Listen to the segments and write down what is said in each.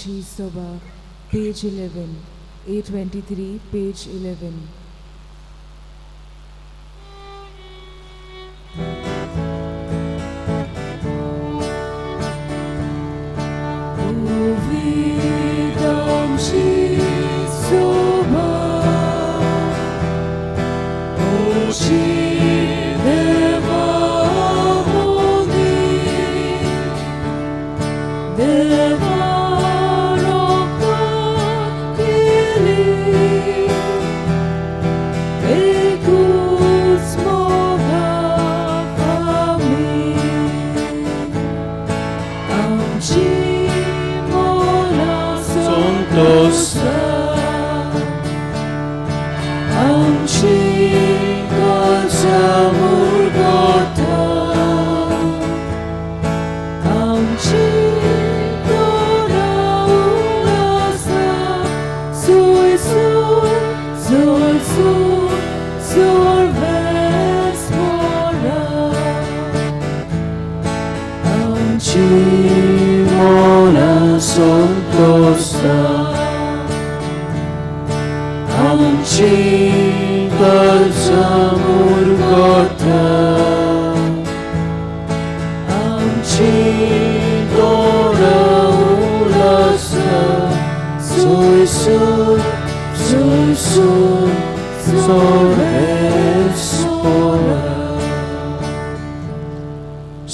Amchi Soba, page 11, A23, page 11.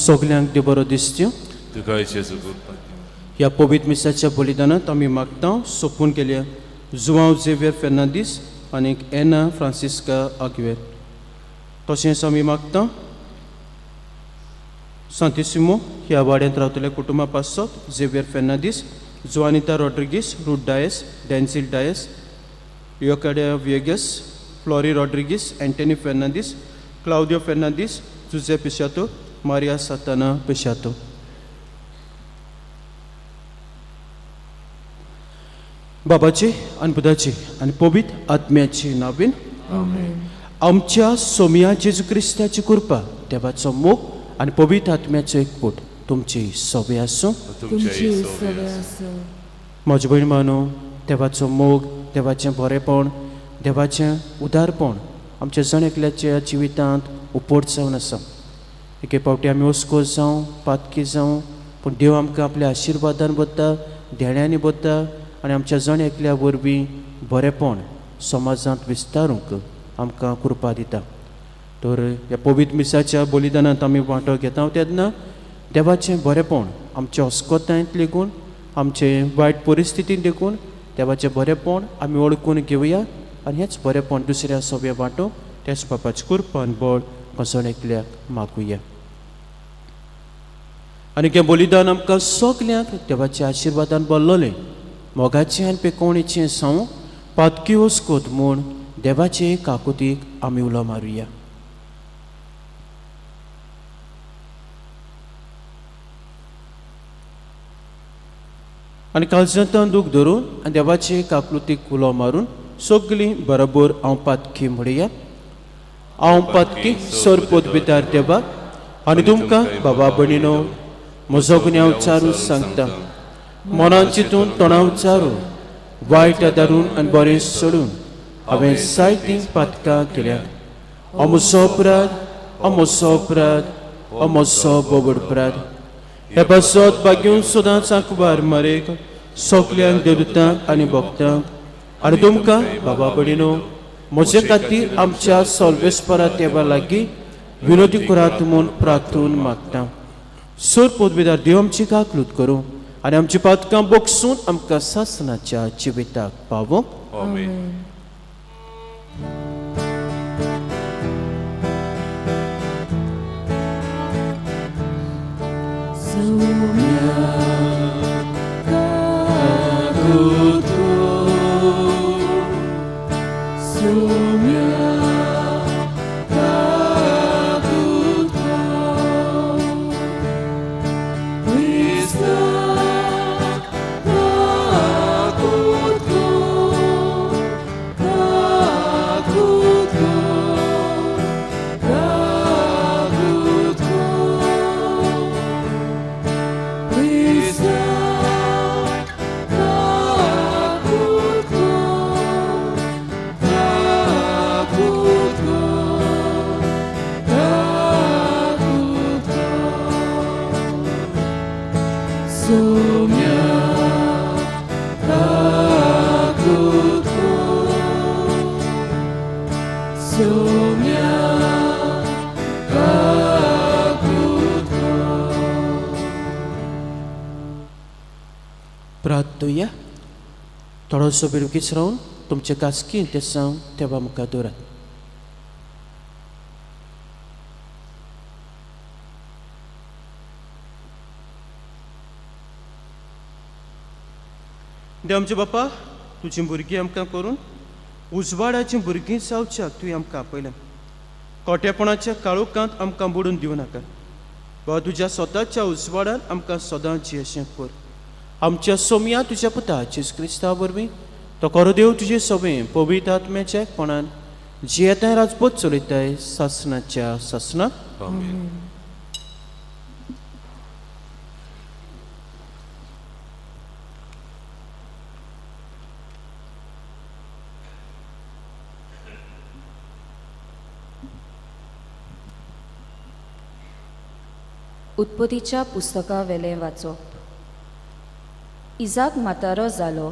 सगल्यांक देव बरो दिसच्यो. ह्या पवित्र मिसाच्या बलिदानांत आमी मागता सोपून केल्या जुआंव झेवियर फेर्नांदीस आनी एना फ्रांसिस्का आग्वेर. तशेंच आमी मागता सांतिसिमो ह्या वाड्यांत रावतल्या कुटुंबा पासत झेवियर फेर्नांदीस, जुआनिता रॉड्रिगीस, रूथ डायस, डेन्सिल डायस, योकाडिया विएगस, फ्लोरी रॉड्रिगीस, एंटनी फेर्नांदीस, क्लाउडियो फेर्नांदीस, जुझे पिशातो, मारिया साताना पिशातो. बाबाची आनी पुताची आनी पवित्र आत्म्याची नांवीन आमच्या सोमिया जेजू क्रिस्ताची कृपा, देवाचो मोग आनी पवित्र आत्म्याचो एकपूट तुमची सगळे आसूं. म्हजी भयण मानो, देवाचो मोग, देवाचें बरेपण, देवाचें उदारपण आमच्या जण एकल्याच्या जिवितांत उपोट जावन आसा. एके फावटी आमी ओस्को जावं, पातकी जावं, पूण देव आमकां आपल्या आशिर्वादान बद्दा, धेण्यांनी बद्दा आनी आमच्या जण एकल्या वरवीं बरेपण समाजांत विस्तारूंक आमकां कृपा दिता. तर ह्या पवित्र मिसाच्या बलिदानांत आमी वांटो घेता तेन्ना देवाचें बरेपण आमच्या अस्कोतायेंत लेगून, आमचे वायट परिस्थितींत देखून देवाचें बरेपण आमी ओळखून घेवया आनी हेंच बरेपण दुसऱ्या सगळ्या वांटो तेच बापाची कृपा आनी बळ जण एकल्याक मागुया. आनी हें बलिदान आमकां सगल्यांक देवाच्या आशिर्वादान भरलोलें मोगाचें आनी पेकोवणेचें जावं पातकी वस्कोत म्हूण देवाचे काकुतीक आमी उलो मारुया. आनी काळजांत दूख धरून आनी देवाचे काकुतीक उलो मारून सगळीं बरोबर हांव पातकी म्हणुया. हांव पातकी सोरपोत भितर देवाक आनी तुमकां बाबा भयणीनो म्हजो गुन्यांव विचारून सांगता. मनान चिंतून तोंडां विचारून वायट आदारून आनी बरें सोडून हांवें जायतीं पातकां केल्यात. हो म्हजो अपराध, हो म्हजो अपराध, हो म्हजो बोबड अपराध. हे पासत बागेवन सदांच आंकवार मारेक सगल्यांक देवतांक आनी भक्तांक आनी तुमकां बाबा भयणीनो म्हजे खातीर आमच्या सोल्वेस्परा देवा लागीं विनोदी करात म्हूण प्रार्थून मागता. सोर पोदविदार देव आमची काकलूत करूं आनी आमची पातकां बोगसून आमकां सासणाच्या जिविताक पावो. प्रार्थूया. थोडोसो बेगीच रावन तुमचे कासकी ते सांग तेव्हा मुखार दवरात. देव आमचे बापा, तुझी भुरगीं आमकां करून उजवाडाची भुरगीं जावच्याक तुवें आमकां आपयलें. खोटेपणाच्या काळोखांत आमकां बुडून दिवं नाका. वा तुज्या स्वताच्या उजवाडान आमकां सदांच अशें कर. आमच्या सोमया तुज्या पुता जेजू क्रिस्ता वरवीं तो खरो देव तुजे सवें पवित्र आत्म्याच्या कोणान जी येताय राजपूत चलयताय सासणाच्या सासणाक. आमेन. उत्पत्तीच्या पुस्तका वेलें वाचप. इजाक म्हातारो जालो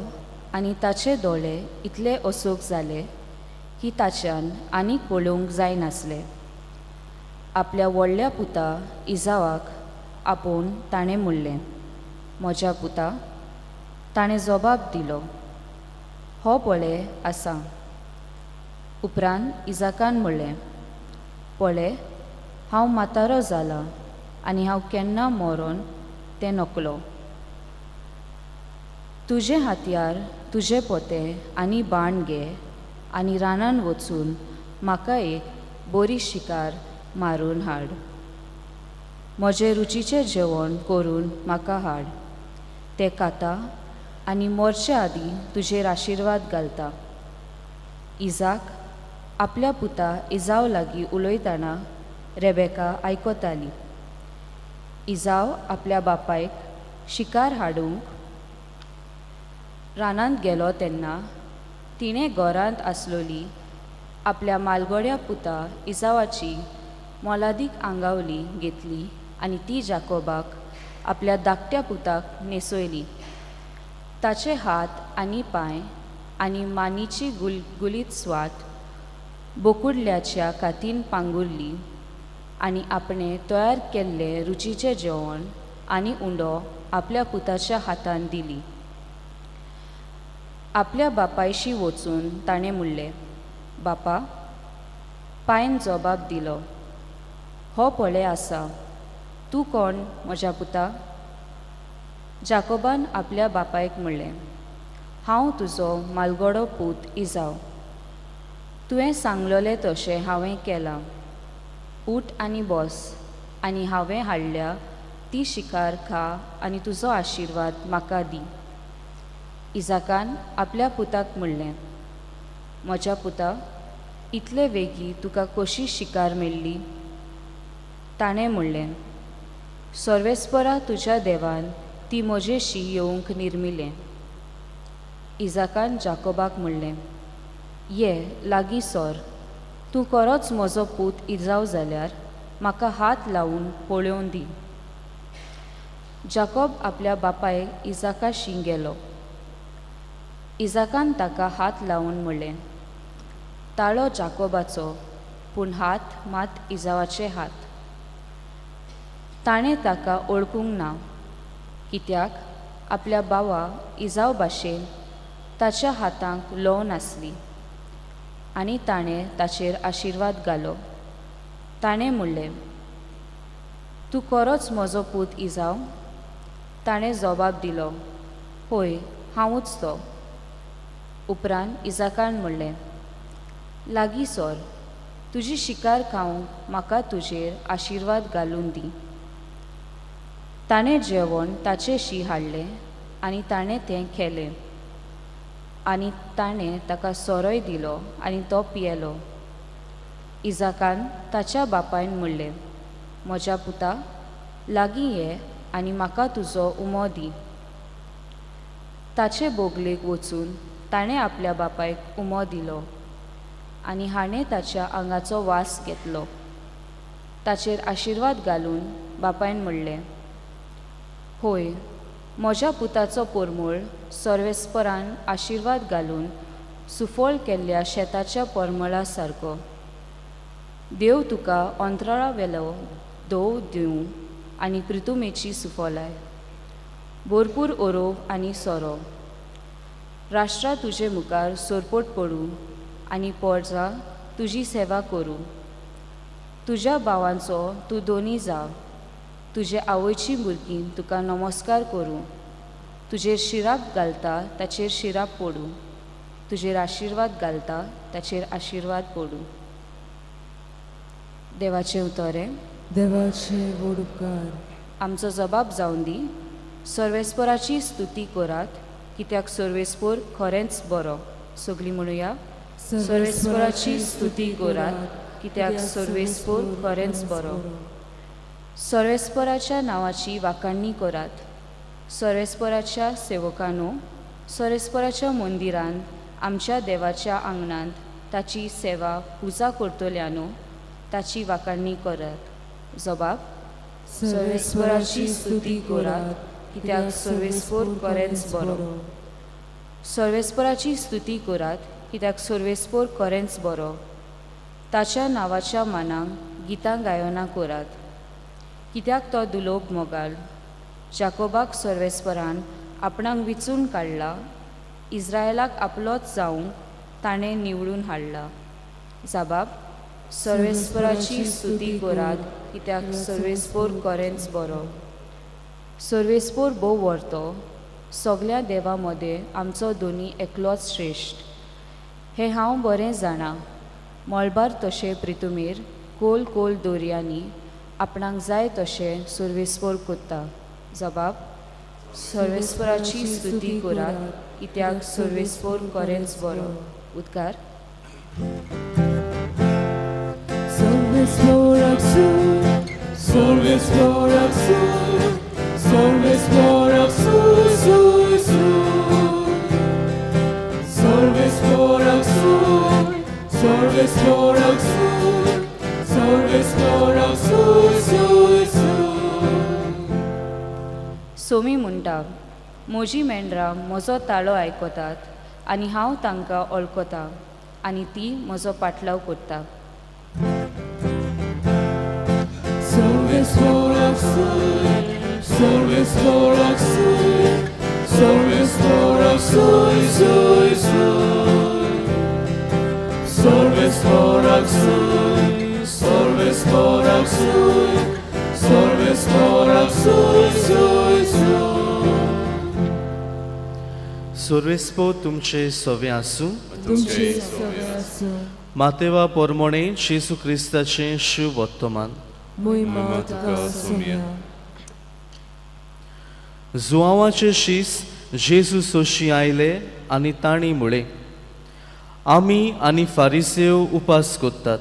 आनी ताचे दोळे इतले असूक जाले की ताच्यान आनीक पळोवंक जायनासले. आपल्या व्हडल्या पुता इजावाक आपोवन ताणें म्हणलें, म्हज्या पुता. ताणें जबाब दिलो, हो पळय आसा. उपरांत इजाकान म्हणलें, पळय, हांव म्हातारो जाला आनी हांव केन्ना मरोन तें नकलो. तुजे हातयार, तुजे पोते आनी बाण घे आनी रानान वचून म्हाका एक बरी शिकार मारून हाड. म्हजें रुचीचें जेवण करून म्हाका हाड. तें खाता आनी मोरचे आदीं तुजेर आशिर्वाद घालता. इजाक आपल्या पुता इजाव लागीं उलयतना रेबेका आयकताली. इजाव आपल्या बापायक शिकार हाडूंक रानांत गेलो तेन्ना तिणें घरांत आसलोली आपल्या मालगोड्या पुता इजावाची मोलादीक आंगावली घेतली आनी ती जाकोबाक आपल्या धाकट्या पुताक न्हेसयली. ताचे हात आनी पांय आनी मानीची गुलगुलीत स्वात बोकुडल्याच्या कातीन पांगुरली आनी आपणें तयार केल्लें रुचीचें जेवण आनी उंडो आपल्या पुताच्या हातान दिली. आपल्या बापायशी वचून ताणें म्हणलें, बापा. पायन जबाब दिलो, हो पळय आसा. तूं कोण, म्हज्या पुता? जाकोबान आपल्या बापायक म्हणलें, हांव तुजो मालगोडो पूत इजाव. तुवें सांगलोलें तशें हांवें केलां. उठ आनी बस आनी हांवें हाडल्या ती शिकार खा आनी तुजो आशिर्वाद म्हाका दी. इजाकान आपल्या पुताक म्हणलें, म्हज्या पुता. इतले वेगीं तुका कशी शिकार मेळ्ळी? ताणें म्हणलें, सर्वेस्परा तुज्या देवान ती म्हजेशी येवंक निर्मिलें. इजाकान जाकोबाक म्हणलें, ये लागीं सोर. तूं खरोच म्हजो पूत इजाव जाल्यार म्हाका हात लावन पळोवन दी. जाकोब आपल्या बापायक इजाकाशी गेलो. इजाकान ताका हात लावन म्हणलें, ताळो जाकोबाचो पूण हात मात इजावाचे हात. ताणें ताका ओळखूंक ना, कित्याक आपल्या भावा इजाव भाशेन ताच्या हातांक लव नासली. आनी ताणें ताचेर आशिर्वाद घालो. ताणें म्हणलें, तूं खरोच म्हजो पूत इजाव? ताणें जबाब दिलो, होय, हांवूच तो. उपरांत इजाकान म्हणलें, लागीं सोर. तुजी शिकार खावंक म्हाका तुजेर आशिर्वाद घालून दी. ताणें जेवण ताचेशी हाडलें आनी ताणें तें केलें. आनी ताणें ताका सोरोय दिलो आनी तो पियेलो. इजाकान ताच्या बापायन म्हणलें, म्हज्या पुता. लागीं ये आनी म्हाका तुजो उमो दी. ताचे बोगलेक वचून ताणें आपल्या बापायक उमो दिलो आनी हाणें ताच्या आंगाचो वास घेतलो. ताचेर आशिर्वाद घालून बापायन म्हणलें, होय, म्हज्या पुताचो परमळ सर्वेस्परान आशिर्वाद घालून सुफोळ केल्ल्या शेताच्या परमळा सारको. देव तुका अंतराळा वेलो दोव दिवं आनी प्रितुमेची सुफोलाय. भरपूर ओरोव आनी सोरो. राष्ट्रां तुजे मुखार सोरपोट पडूं आनी पोरजां तुजी सेवा करूं. तुज्या भावांचो तूं दोनी जा. तुजे आवयची भुरगीं तुका नमस्कार करूं. तुजेर शिराक घालता ताचेर शिराक पडूं. तुजेर आशिर्वाद घालता ताचेर आशिर्वाद पडूं. देवाचें उतोरें. देवाचे व्हड उपकार. आमचो जबाब जावन दी. सर्वेस्पराची स्तुती करात कित्याक सर्वेस्पर खरेंच बरो. सगळीं म्हणुया. सर्वेस्पराची स्तुती करात कित्याक सर्वेस्पर खरेंच बरो. सर्वेस्पराच्या नांवाची वाखाणणी करात. सर्वेस्पराच्या सेवकांनो, सर्वेस्पराच्या मंदिरांत आमच्या देवाच्या आंगणांत ताची सेवा पुजा करतल्यांनो ताची वाखाणणी करात. जबाब. सर्वेस्पराची स्तुती करात कित्याक सर्वेस्पर खरेंच बरो. सर्वेस्पराची स्तुती करात कित्याक सर्वेस्पर खरेंच बरो. ताच्या नांवाच्या मानाक गितां गायनां करात कित्याक तो दुलोक मोगाल. जाकोबाक सर्वेस्परान आपणाक विचून काडला. इस्रायलाक आपलोच जावंक ताणें निवडून हाडला. जबाब. सर्वेस्पराची स्तुती करात कित्याक सर्वेस्पर खरेंच बरो. सर्वेस्पर भोव व्हरतो. सगळ्या देवा मदें आमचो दोनी एकलोच श्रेश्ठ. हें हांव बरें जाणां. मळबार तशें प्रितुमेर कोल कोल दोरयांनी आपणाक जाय तशें सर्वेस्पर कोत्ता. जबाब. सर्वेस्पराची स्तुती करात कित्याक सर्वेस्पर खरेंच बरो. उद्गार. सर्वेस्पराक स्तुती. सर्वेस्पराक स्तुती. सर्वेस्पराक स्तुती. सर्वेस्पराक स्तुती. सर्वेस्पराक स्तुती. सर्वेस्पराक स्तुती. सोमी म्हणटा. म्हजी मेंढरां म्हजो ताळो आयकतात आनी हांव तांकां वळखतां आनी ती म्हजो पाटलाव करता. सर्वेस्पराक स्तुती. सर्वेस्पराक स्तुती. सर्वेस्पराक स्तुती. सर्वेस्पराक स्तुती. सर्वेस्पराक स्तुती. सर्वेस्पराक स्तुती. सर्वेस्पो तुमचे सवे आसूं. तुमचे सवे आसूं. मातेवा पोरमोणे जेसू क्रिस्ताचें शुभ वर्तमान. मोहिमा तुका सोम्या. जुआंवाचे शीस जेजू सोशी आयले आनी तांणी म्हळें, आमी आनी फारिसेव उपास करतात,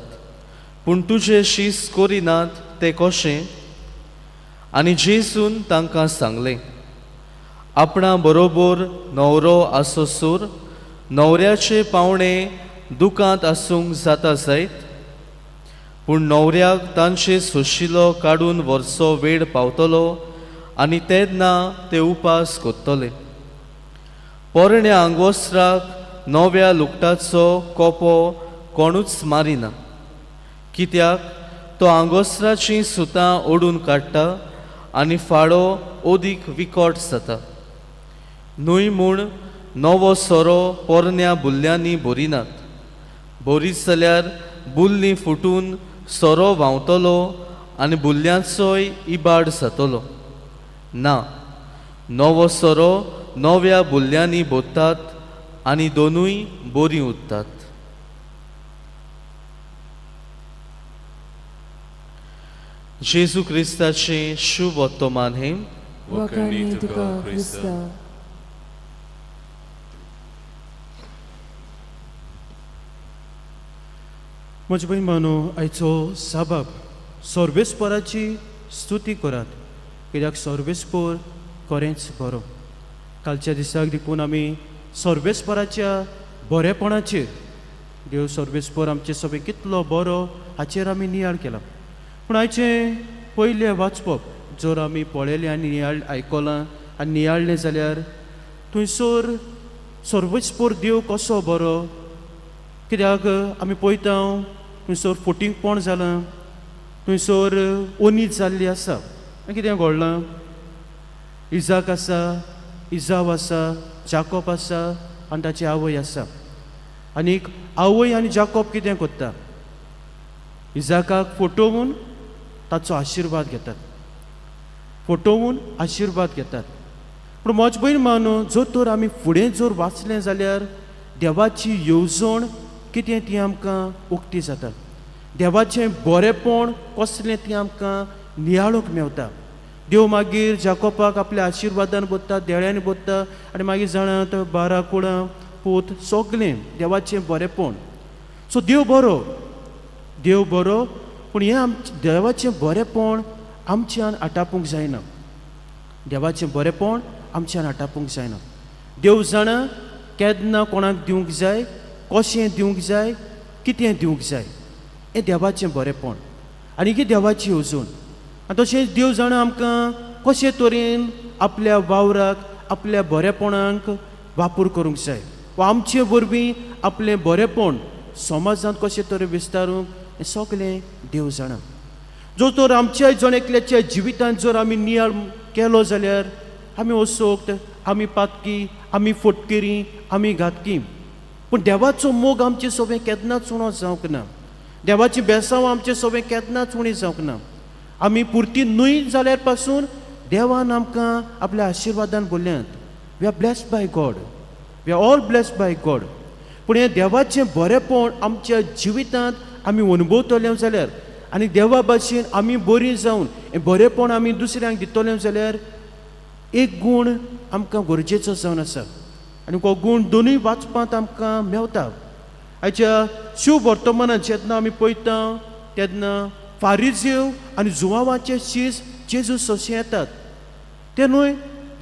पूण तुजे शीस करिनात तें कशें? आनी जेजून तांकां सांगलें, आपणा बरोबर न्हवरो आसोसोर न्हवऱ्याचे पावणे दुखांत आसूंक जाता जायत, पूण न्हवऱ्याक तांचे सोशिलो काडून व्हरचो वेळ पावतलो आनी तेन्ना ते उपास करतले. पोरण्या आंगोस्त्राक नव्या लुगटाचो कोपो कोणूच मारिना, कित्याक तो आंगोस्त्राचीं सुतां ओडून काडटा आनी फाळो ओदीक विकोट जाता. न्हय म्हूण नवो सोरो पोरण्या बुल्ल्यांनी भरिनात, भरीत जाल्यार बुल्लीं फुटून सोरो व्हांवतलो आनी बुल्ल्यांचोय इबाड जातलो. ना, नवो सोरो नव्या बुल्ल्यांनी भरतात आनी दोनूय बरीं उरतात. जेजू क्रिस्ताचें शुभ वर्तमान हें. वखाणी तुका क्रिस्ता. म्हजे बहीण भावनो, आयचो साबाब सर्वेस्पराची स्तुती करात, कित्याक सर्वेस्पर खरेंच बरो. कालच्या दिसाक देखून आमी सर्वेस्पराच्या बरेपणाचेर, देव सर्वेस्पर आमचे सगळे कितलो बरो हाचेर आमी नियाळ केला. पूण आयचें पयलें वाचपप जर आमी पळयलें आनी आयकलां आनी नियाळलें जाल्यार थंयसर सर्वेस्पर देव कसो बरो, कित्याक आमी पळयता थंयसर फटींगपण जालां, थंयसर ओनीत जाल्ली आसा. आनी कितें घडलां? इजाक आसा, इजाव आसा, जाकोब आसा आनी ताची आवय आसा. आनीक आवय आनी जाकोब कितें करता? इजाकाक फटोवून ताचो आशिर्वाद घेतात. फटोवून आशिर्वाद घेतात. पूण म्हजे भयण मानू, जर तर आमी फुडें जर वाचलें जाल्यार देवाची येवजण कितें ती आमकां उक्ती जाता. देवाचें बरेंपण कसलें ती आमकां नियाळूंक मेवता. देव मागीर जाकोबाक आपल्या आशिर्वादान बोत्ता, देळ्यांनी बोत्ता आनी मागीर जाणात 12 कुळां पूत सगलें देवाचें बरेंपण. सो देव बरो, पूण हें देवाचें बरेंपण आमच्यान आटापूंक जायना. देवाचें बरेंपण आमच्यान आटापूंक जायना. देव जाणा केन्ना कोणाक दिवंक जाय, कशें दिवंक जाय, कितें दिवंक जाय. हें देवाचें बरेंपण आनी ही देवाची येवजण. आनी तशेंच देव जाणा आमकां कशे तरेन आपल्या वावराक, आपल्या बरेंपणांक वापर करूंक जाय, वा आमचे वरवीं आपलें बरेंपण समाजांत कशे तरेन विस्तारूंक, हें सगलें देव जाणा. जो तर आमच्या जण एकल्याच्या जिवितांत जर आमी नियाळ केलो जाल्यार आमी वसोक्त, आमी पातकी, आमी फटकेरी, आमी घातकी. पूण देवाचो मोग आमचे सगळें केन्नाच उणो जावंक ना. देवाची बेसांव आमचे सगळें केन्नाच उणी जावंक ना. आमी पुर्ती न्हय जाल्यार पासून देवान आमकां आपल्या आशिर्वादान बोल्यांत. We are blessed by God, we are all blessed by God. पूण हें देवाचें बरेंपण आमच्या जिवितांत आमी अनुभवतले जाल्यार आनी देवा भाशेन आमी बरीं जावन हें बरेंपण आमी दुसऱ्यांक दितले जाल्यार एक गूण आमकां गरजेचो जावन आसा. आनी हो गूण दोनूय वाचपांत आमकां मेवता. आयच्या शिव वर्तमानांत जेन्ना आमी पळयता तेन्ना फारिझेव आनी जुवांवाचे शीस जेजू सोंसे येतात. ते न्हय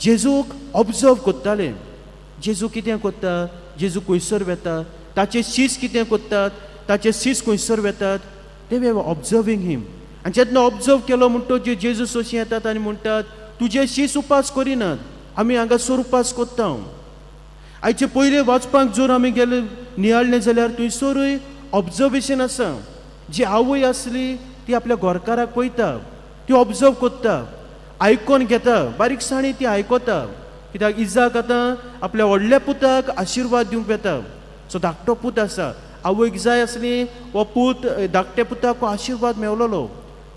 जेजूक ऑब्जर्व करताले. जेजू कितें करता, जेजू खंयसर वेता, ताचे शीस कितें करतात, ताचे शीस खंयसर वेतात. ते वे ऑब्जर्वींग हीम. आनी जेन्ना ऑब्जर्व केलो म्हणटो जेजू सोंसे येतात आनी म्हणटात, तुजे शीस उपास करिनात, आमी हांगासर उपास करता. आयचे पयले वाचपाक जर आमी गेले नियाळ्ळे जाल्यार थंयसरूय ऑब्जर्वेशन आसा. जी आवय आसली ती आपल्या घरकाराक पळयता, ती ऑब्जर्व करता, आयकोन घेता, बारीकसाणी ती आयकता. कित्याक इजाक आतां आपल्या व्हडल्या पुताक आशिर्वाद दिवंक येता. सो धाकटो पूत आसा, आवयक जाय आसली हो पूत धाकट्या पुताक आशिर्वाद मेवलोलो.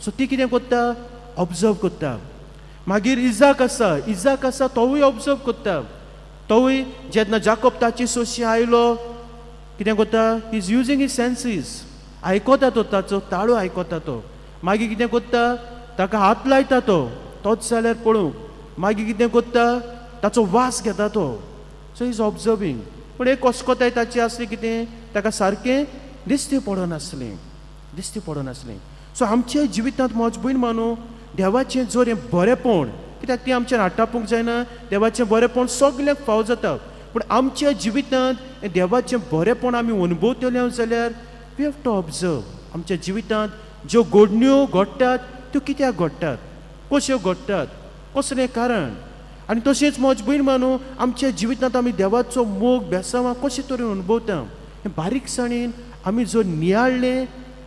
सो ती कितें करता, ऑब्जर्व करता. मागीर इजाक आसा तोवूय ऑब्जर्व करता. तोवूय जेन्ना जाकोब ताची सोशी आयलो कितें करता, he is using his senses. आयकोता तो, ताचो ताळो आयकोता तो. मागीर कितें करता, ताका हात लायता तो, तोच जाल्यार पळोवंक. मागीर कितें करता, ताचो वास घेता तो. So is observing. पूण एक कोसकोताय ताची आसली कितें, ताका सारकें दिश्टी पडनासलें. सो आमच्या जिवितांत म्हजो भयण मानू, देवाचें जर हें बरेंपण, कित्याक ती आमच्यान हाडटापूंक जायना. देवाचें बरेंपण सगल्यांक फाव जाता. पूण आमच्या जिवितांत हें देवाचें बरेंपण आमी अनुभवतले जाल्यार वी हॅव टू ऑब्जर्व. आमच्या जिवितांत ज्यो घडण्यो घडटात त्यो कित्याक घडटात, कश्यो घडटात, कसलें कारण. आनी तशेंच म्हजो भयण मानू, आमच्या जिवितांत आमी देवाचो मोग बेसांवां कशे तरेन अनुभवता. हें बारीकसाणेन आमी जर नियाळ्ळें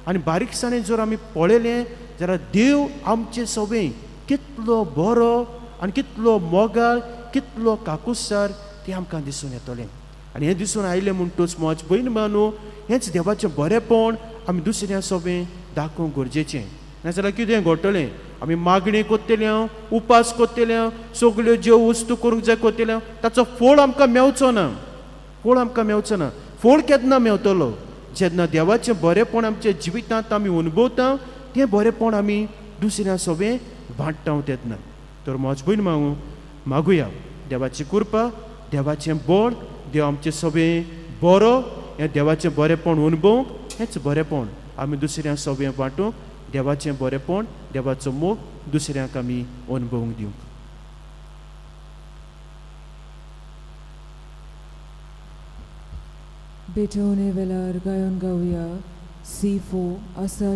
आनी बारीकसाणेन जर आमी पळयलें जाल्यार देव आमचें सगळें कितलो बरो आनी कितलो मोगाळ, कितलो काकुसार तें आमकां दिसून येतलें. आनी हें दिसून आयलें म्हणटूच म्हजो भयण मानू, हेंच देवाचें बरेंपण आमी दुसऱ्या सगळें दाखोवंक गरजेचें. नाजाल्यार कितें घडटलें, आमी मागणी करतले, उपास करतले, सगल्यो ज्यो वस्तू करूंक जाय करतले, ताचो फळ आमकां मेवचो ना. फळ केन्ना मेवतलो, जेन्ना देवाचें बरेंपण आमच्या जिवितांत आमी अनुभवता, तें बरेंपण आमी दुसऱ्या सगळें वांट्टा तेन्ना. तर म्हजो भयण मागुया देवाची कृपा, देवाचें बळ, देव आमचें सगळें बरो, हें देवाचें बरेंपण अनुभवंक, हेंच बरेंपण आमी दुसऱ्यांक सगळें वांटूंक, देवाचें बरेंपण, देवाचो मोग दुसऱ्यांक आमी अनुभवूंक दिवंक. बेटोने वेलार गायन गावया. C4 आसा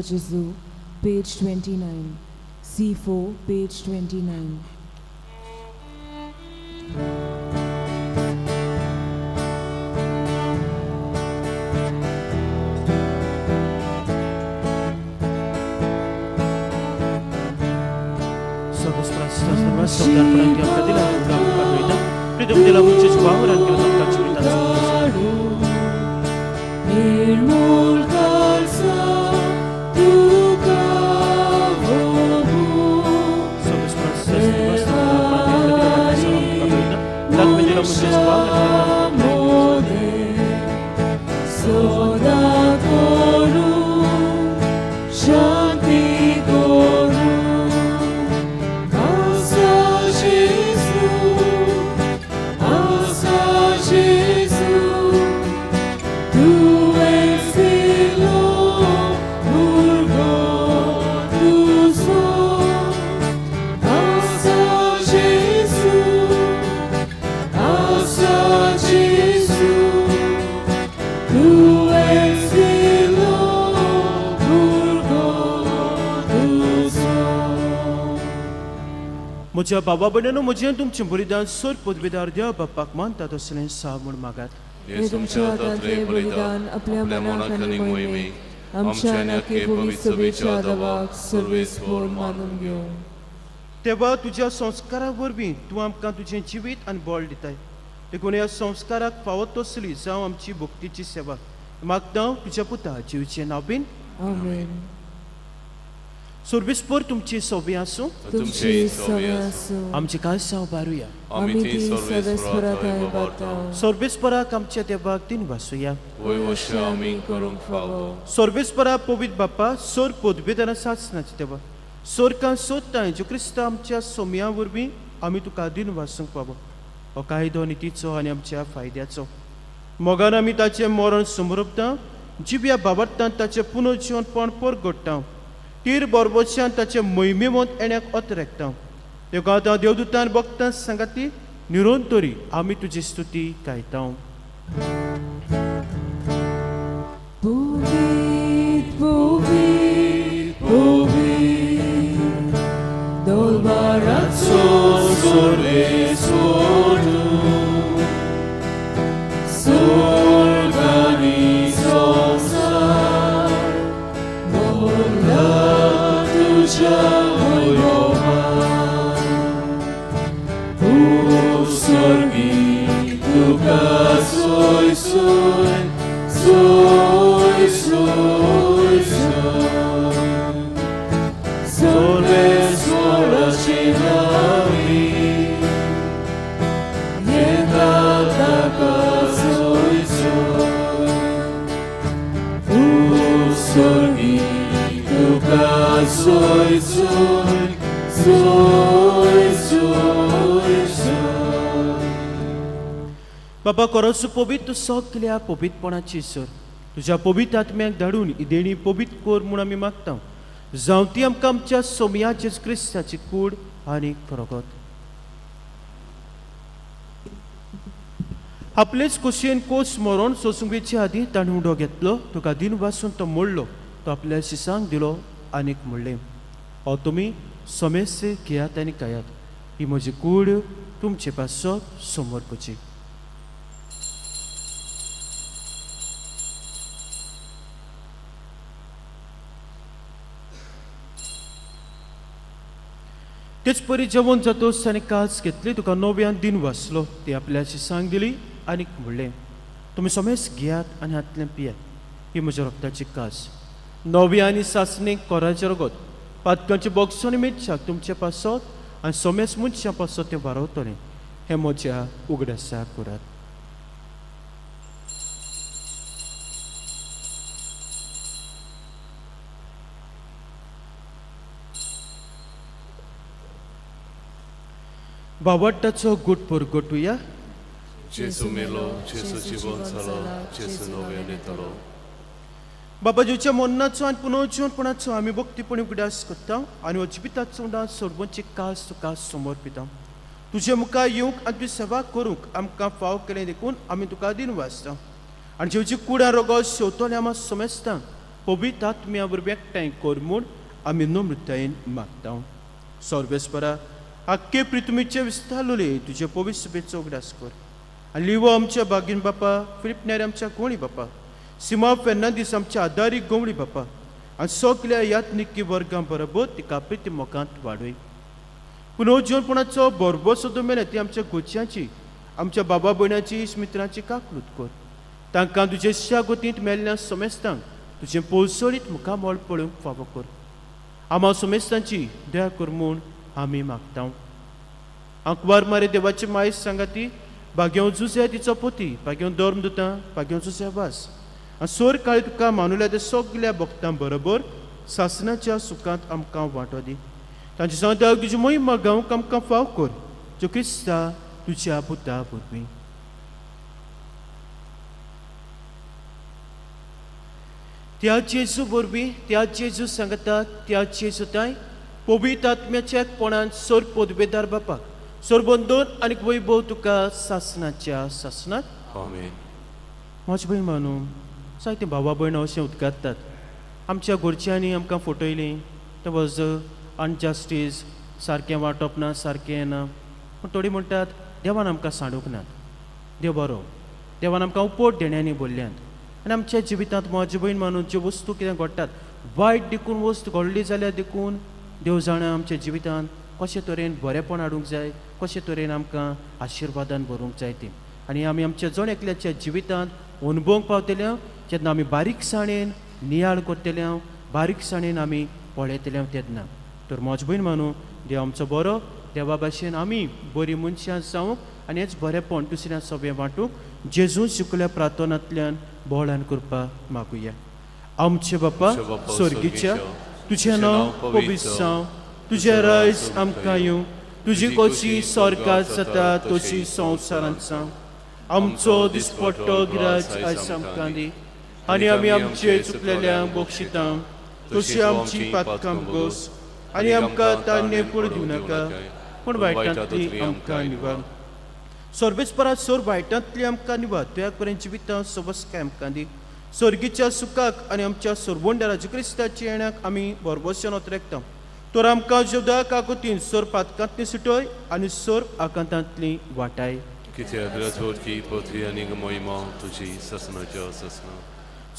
जेजू page 29. C4 page 29. Somos para मेला मुझे जुबावर आणि केला तमका जिविताचो निर्मूल खालसा तुका वोबू Sobres para ser basta para Dak menjela muझे जुबावर मोदे सोदा कोरू शांति कोरू आशा Jésus tu es filo burgo tu sos Asa Jésus tu es filo burgo tu sos मुझे बाबा बनेनो मुझे तुमचे बलिदान सोर पदवीदार द्या बापाक मानतात असलें सामून मागात हे तुमच्या हातांतले बलिदान आपल्या मनाखाली मोहिमे आमच्या नाके पवित्र सभेच्या आदाराक सर्वेस्पोर मानून घेवं तेव्हा तुझ्या संस्कारा वरवीं तूं आमकां तुजें जिवीत आनी बळ दिताय देखून ह्या संस्काराक फावत असली जावं आमची भक्तीची सेवा मागता तुझ्या पुता जिवीचें नांव बीन आमेन सर्वेस्पोर तुमची सवय आसूं तुमची सवय आसूं आमची कांय साव बारुया आमी ती सर्वेस्पराताय बाताव सर्वेस्पराक आमच्या देवाक दिन वासुया वयशें आमी करूंक फावो सर्वेस्परा पवित्र बाप्पा सोर पदवीदाना सासनाची देवा सोरकां सोदता जो क्रिस्त आमच्या सोमया वरवीं आमी तुका दिन वासूंक पावो हो कायदो नितीचो आनी आमच्या फायद्याचो मोगान आमी ताचें मरण समरपता जिव्या बाबत्तान ताचें पुनर्जीवनपण परगट्टा तीर बरोबरच्यान ताचे मोहिमेमंत येण्याक ओत रेखता देखून आतां देवदूतान भक्तां सांगाती निरंतरी आमी तुजी स्तुती गायता Puvit, puvit, puvit, dolbarazzo sorvesorum, sorgani sonsar, molla tuja hoyoma, sorgi tuka soy soy, soy, soy, soy. Solves voracinavi, jednaka soy, soy. Sorgi tuka soy, soy, soy, soy, soy. बाबा कोरोसो पवित्र सगल्या पवित्रपणाची सर तुझ्या पवित्र आत्म्याक धाडून ही देणी पवित्र कोर म्हूण आमी मागता जावं ती आमकां आमच्या सोमया जेजू क्रिस्ताची कूड आनी खरोगत आपलेच कुशीन कोस मरण सोसुंगेच्या आदी ताणें उडो घेतलो तुका दिन वासून तो मोडलो तो आपल्या शिसांक दिलो आनीक म्हणलें हो तुमी सोमेसे घेयात आनी खायात ही म्हजी कूड तुमचे पासत समर्पची तेच परी जेवण जातोच ताणें कास घेतली तुका नव्यान दिन वाचलो ती आपल्याची सांग दिली आनीक म्हणलें तुमी सोमेस घेयात आनी हातलें पियात ही म्हज्या रक्ताची कास नव्या आनी सासणेक कोराचें रगत पातकांचे बॉक्सो आनी मेजशाक तुमच्या पासत आनी सोमेस मनशां पासत तें वारवतलें हें म्हज्या उगडासा करात बावटाचो गुट परगटुया Gesù melo, Gesù जीवन जालो, Gesù नव्यान येतलो. बाबा जेच्या मन्नाचो आनी पुनर्जीवनपणाचो आमी भक्तीपणी उगडास करता आनी हो जिविताचो उंडाण सोडवची कास तुका समर्पिता तुजे मुखार येवंक आनी तुजी सेवा करूंक आमकां फाव केलें देखून आमी तुका दिन वाचता आनी जेवची कुडां रोगो शेवतले आमी समजता पवित्र आत्म्या वरवीं एकठांय कर म्हूण आमी नम्रतायेन मागता सर्वेस्परा आख्खे पृथ्वीचे विस्तारलोले तुजे पवित्र सभेचो उगडास कर आनी लिवो आमच्या बागीन बापा फिलिपनेर आमच्या कोणी बापा सिमा फेर्नांदीस आमच्या आदारी गोवळी बापा आनी सगल्या यात्निकी वर्गां बरोबर तिका प्रिती मोगांत वाडय पुनर्जीवनपणाचो बरोबर सोदो मेरेन ती आमच्या गोंयच्याची आमच्या बाबा भयणाची इश्ट मित्रांची काकलूत कर तांकां तुजे शागोतींत मेल्ल्या सोमेस्तांक तुजें पोलसोडीत मुखामोळ पळोवंक फावो कर आमा सोमेस्तांची दया कर म्हूण आमी मागता अंकवार मारे देवाची मायज सांगाती भाग्यों जुसे तिचो पोती भाग्यों धर्म दुतां भाग्यों जुसे वास आनी सोर काळी तुका मानुल्या त्या सगल्या भक्तां बरोबर सासणाच्या सुखांत आमकां वांटो दी तांचे सांगता तुजी महिमा गावंक आमकां फाव कर जो क्रिस्ता तुज्या पुता वरवीं त्या जेजू वरवीं त्या जेजू सांगता त्या जेजूताय पवित्र आत्म्याच्या एकपणान सोर पोदबेदार बापाक सोरबंदोन आनी वैभव तुका सासणाच्या सासणात आमेन. म्हाजे भयण मानू जायते भावा भयण अशें उदगारतात आमच्या घरच्यांनी आमकां फटयलीं ते वॉज अनजस्टीस सारकें वांटप ना सारकें येना पूण थोडीं म्हणटात देवान आमकां सांडूंक नात देव बरो देवान आमकां उपोट देण्यांनी बोल्ल्यांत आनी आमच्या जिवितांत म्हाजे भयण मानून ज्यो वस्तू कितें घडटात वायट देखून वस्त घडली जाल्यार देखून देव जाणा आमच्या जिवितांत कशे तरेन बरेपण हाडूंक जाय कशे तरेन आमकां आशिर्वादान भरूंक जाय ती आनी आमी आमच्या जण एकल्याच्या जिवितांत अनुभवंक पावतल्या जेन्ना आमी बारीकसाणेन नियाळ करतले बारीकसाणेन आमी पळयतले तेन्ना तर म्हाजे भयण मानू देव आमचो बरो देवा भाशेन आमी बरीं मनशां जावंक आनी हेच बरेपण दुसऱ्या सगळें वांटूंक जेजू शिकल्या प्रार्थनांतल्यान बोळान करपाक मागुया आमचे बापा स्वर्गीच्या तुजें नांव पवित्र जावं तुजें रायज आमकां येवं तुजी कशी स्वर्गांत जाता तशी संवसारांत जावं आमचो दिसपट्टो गिरायज आयज आमकां दी आनी आमी आमचे चुकलेल्यांक बक्षिता तशी आमची पातकां बगोस आनी आमकां ताणें पड दिवं नाका पूण वायटांतली आमकां निवार सोर्बेस्परांत सोर वायटांतली आमकां निवार तुया कडेन जिवितां सबस्काय आमकां दी सर्गीच्या सुखाक आनी आमच्या सोरबोंड्या राजू क्रिस्ताच्या येण्याक आमी बरबोशन ओतरेकता तर आमकां जेवदा काकुतीन सोर पातकांतली सुटय आनी सोर आकांतांतली वाटाय कित्याक राजवटकी पोत्री आनी मोहिमा तुजी ससनाच्या ससना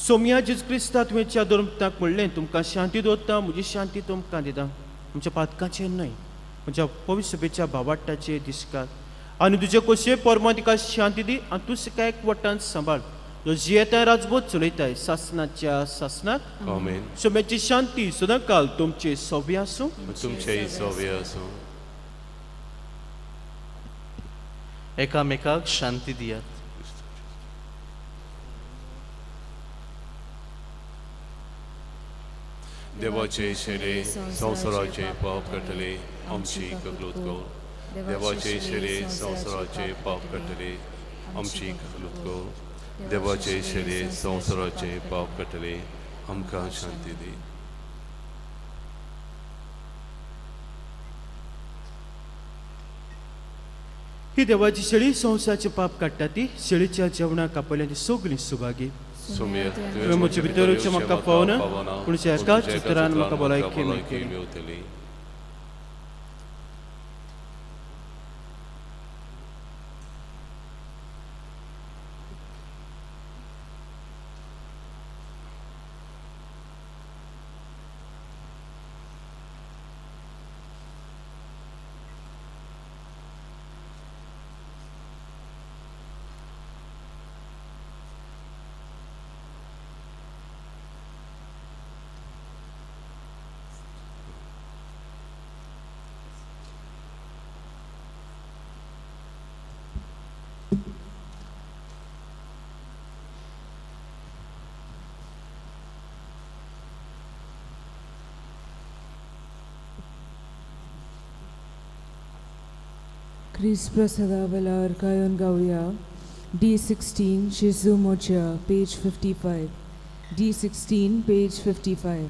सोम्या जेजू क्रिस्ता तुवें धर्मताक म्हणलें तुमकां शांती दवरता म्हजी शांती तुमकां दिता आमच्या पातकांचेर न्हय म्हज्या पवित्र सभेच्या भावाटाचेर दिसकात आनी तुजे कशे परमा तिका शांती दी आनी तूं सिका एकवटान सांबाळ जो जियेताय राजभोज चलयताय सासनाच्या सासनाक आमेन. सोम्याची शांती सदां काल तुमचे सव्या आसूं तुमचेय सव्य आसूं एकामेकाक शांती दियात देवाचे शेरे संवसाराचे पाप कटले आमची कगलूत कर देवाचे शेरे संवसाराचे पाप कटले आमची कगलूत कर देवाचे शेरे संवसाराचे पाप कटले आमकां शांती दी ही देवाची शेळी संवसाराचे पाप काडटा ती शेळीच्या जेवणाक आपल्याची सगळीं सुभागी तुवें म्हजे भितर म्हाका पावना पूण एकाच उतरान म्हाका भलायकी मेळटली Chris Prasada Velar Kayon Gauria, D16, Shizu Mocha, page 55. D16, page 55.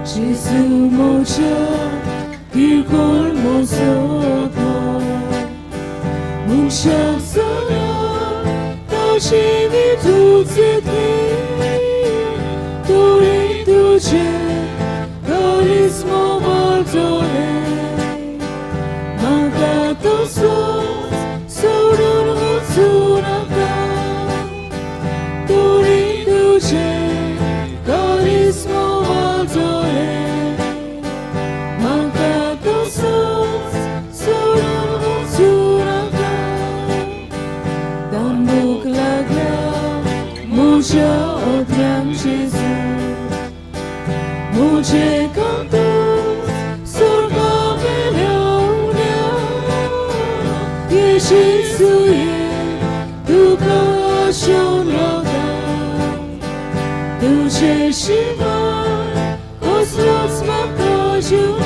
Shizu Mocha, Kirkol Mosoko, Muncha Sana, Tashini Tutsiti, Turi Tuche, Karismo Valtole, Makato Sos, Surun Mutsunaka, 무저 어디랑 예수 무제 강도 솔감에 려우냐 예수의 누가 쇼로다 두제 시발 코스모스 막아주나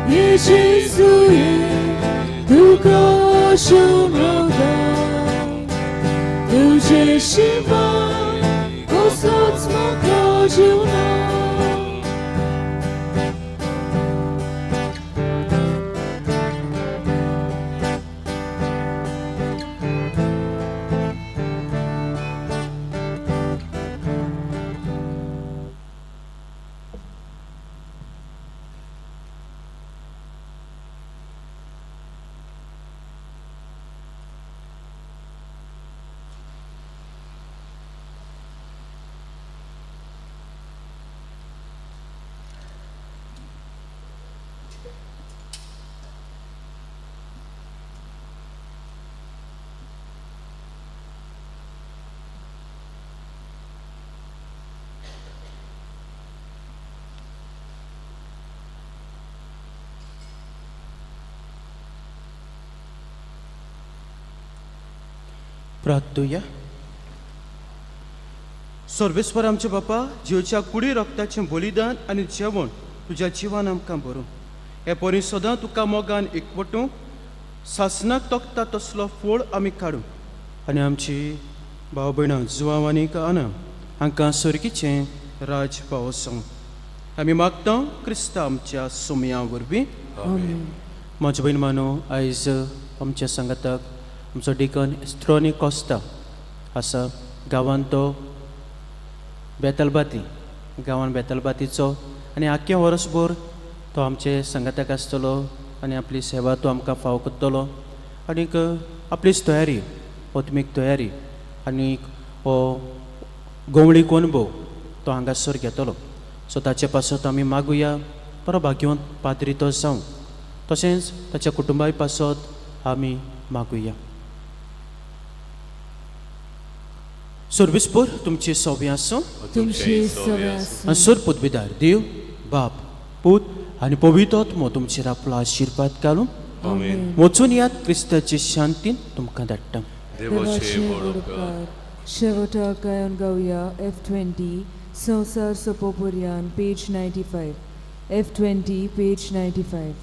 예수의 누가 쇼로다 두제 시발 코스모스 막아주나 प्रार्थूया. सर्वेस्वर आमचे बापा, जीवच्या कुडी रक्ताचें बलिदान आनी जेवण तुज्या जिवान आमकां भरूं हे परी सदां तुका मोगान एकवटूंक सासनाक तोखता तसलो फळ आमी काडूं आनी आमची भाव भयणां जुवांव आनीक आना हांकां सर्गीचें राज पावोसूं आमी मागता क्रिस्ता आमच्या सोमया वरवीं. म्हज्या भयण मानो, आयज आमच्या सांगाताक आमचो डिकन एस्ट्रोनी कॉस्ता आसा. गांवांत तो बेतलबाती गांवांत बेतलबातीचो आनी आख्या वर्सभर तो आमचे संगताक आसतलो आनी आपली सेवा तो आमकां फाव करतलो आनीक आपलीच तयारी ओत्मीक तयारी आनीक हो गोवळीक अनुभव तो हांगासर घेतलो. सो ताचे पासत आमी मागुया बरो भाग्यवंत पाद्री तो जावं, तशेंच ताच्या कुटुंबाय पासत आमी मागुया. सर्विसपूर तुमची सव्या आसूं तुमची सव्या आसूं. आनी सर पुदविदार देव बाप पूत आनी पवित्र आत्मो तुमचेर आपलो आशिर्वाद घालून आमेन. वचून यात क्रिस्ताची शांतीन तुमकां धाडटा. देवाचे बरोबर शेवटाक गायन गावया F20 संसार सोपोपर्यान पेज 95 F20 पेज 95.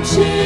She